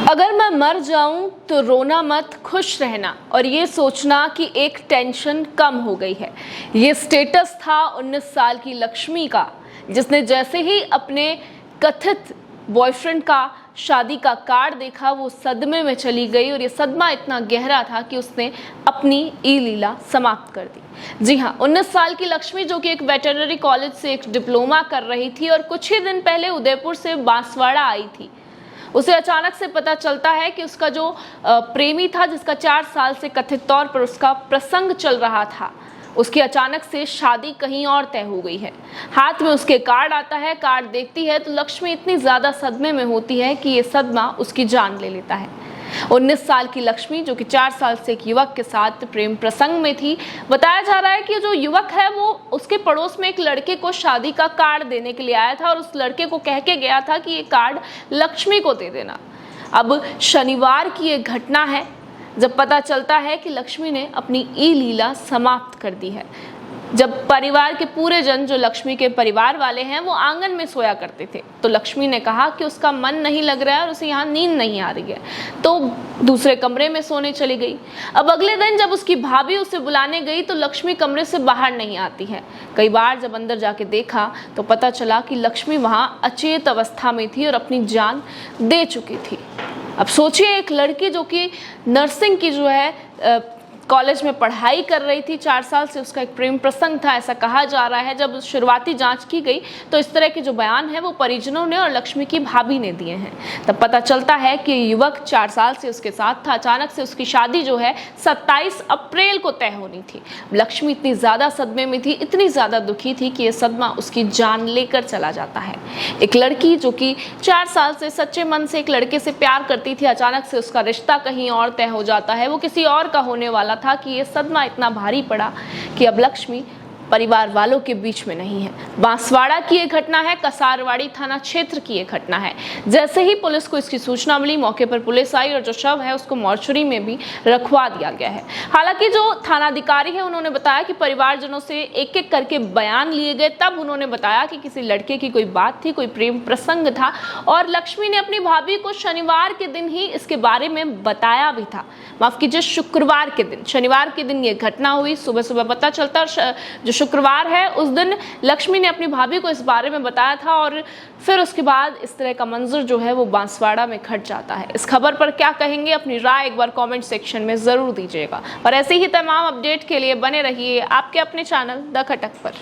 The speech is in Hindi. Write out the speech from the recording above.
अगर मैं मर जाऊं तो रोना मत, खुश रहना और ये सोचना कि एक टेंशन कम हो गई है। ये स्टेटस था 19 साल की लक्ष्मी का, जिसने जैसे ही अपने कथित बॉयफ्रेंड का शादी का कार्ड देखा वो सदमे में चली गई और ये सदमा इतना गहरा था कि उसने अपनी ई लीला समाप्त कर दी। जी हाँ, 19 साल की लक्ष्मी जो कि एक वेटरनरी कॉलेज से एक डिप्लोमा कर रही थी और कुछ ही दिन पहले उदयपुर से बांसवाड़ा आई थी। उसे अचानक से पता चलता है कि उसका जो प्रेमी था, जिसका 4 साल से कथित तौर पर उसका प्रसंग चल रहा था, उसकी अचानक से शादी कहीं और तय हो गई है। हाथ में उसके कार्ड आता है, कार्ड देखती है तो लक्ष्मी इतनी ज्यादा सदमे में होती है कि ये सदमा उसकी जान ले लेता है। 19 साल की लक्ष्मी जो कि 4 साल से एक युवक के साथ प्रेम प्रसंग में थी। बताया जा रहा है कि जो युवक है वो उसके पड़ोस में एक लड़के को शादी का कार्ड देने के लिए आया था और उस लड़के को कह के गया था कि ये कार्ड लक्ष्मी को दे देना। अब शनिवार की ये घटना है जब पता चलता है कि लक्ष्मी ने अपनी ई लीला समाप्त कर दी है। जब परिवार के पूरे जन, जो लक्ष्मी के परिवार वाले हैं, वो आंगन में सोया करते थे तो लक्ष्मी ने कहा कि उसका मन नहीं लग रहा है और उसे यहाँ नींद नहीं आ रही है, तो दूसरे कमरे में सोने चली गई। अब अगले दिन जब उसकी भाभी उसे बुलाने गई तो लक्ष्मी कमरे से बाहर नहीं आती है। कई बार जब अंदर जाके देखा तो पता चला कि लक्ष्मी वहाँ अचेत अवस्था में थी और अपनी जान दे चुकी थी। अब सोचिए, एक लड़की जो कि नर्सिंग की जो है कॉलेज में पढ़ाई कर रही थी, 4 साल से उसका एक प्रेम प्रसंग था, ऐसा कहा जा रहा है। जब शुरुआती जांच की गई तो इस तरह के जो बयान है वो परिजनों ने और लक्ष्मी की भाभी ने दिए हैं। तब पता चलता है कि युवक 4 साल से उसके साथ था। अचानक से उसकी शादी जो है 27 अप्रैल को तय होनी थी। लक्ष्मी इतनी ज़्यादा सदमे में थी, इतनी ज़्यादा दुखी थी कि ये सदमा उसकी जान लेकर चला जाता है। एक लड़की जो कि 4 साल से सच्चे मन से एक लड़के से प्यार करती थी, अचानक से उसका रिश्ता कहीं और तय हो जाता है, वो किसी और का होने वाला था कि ये सदमा इतना भारी पड़ा कि अब लक्ष्मी परिवार वालों के बीच में नहीं है। बांसवाड़ा की ये घटना है, कसारवाड़ी थाना क्षेत्र की ये घटना है। जैसे ही पुलिस को इसकी सूचना मिली, मौके पर पुलिस आई और जो शव है उसको मॉर्चरी में भी रखवा दिया गया है। हालांकि जो थानाधिकारी है उन्होंने बताया कि परिवारजनों से एक एक करके बयान लिए गए, तब उन्होंने बताया कि किसी लड़के की कोई बात थी, कोई प्रेम प्रसंग था और लक्ष्मी ने अपनी भाभी को शनिवार के दिन ही इसके बारे में बताया भी था। माफ कीजिए, शुक्रवार के दिन, शनिवार के दिन ये घटना हुई। सुबह सुबह पता चलता, जो शुक्रवार है उस दिन लक्ष्मी ने अपनी भाभी को इस बारे में बताया था और फिर उसके बाद इस तरह का मंजर जो है वो बांसवाड़ा में घट जाता है। इस खबर पर क्या कहेंगे, अपनी राय एक बार कमेंट सेक्शन में जरूर दीजिएगा और ऐसे ही तमाम अपडेट के लिए बने रहिए आपके अपने चैनल द खटक पर।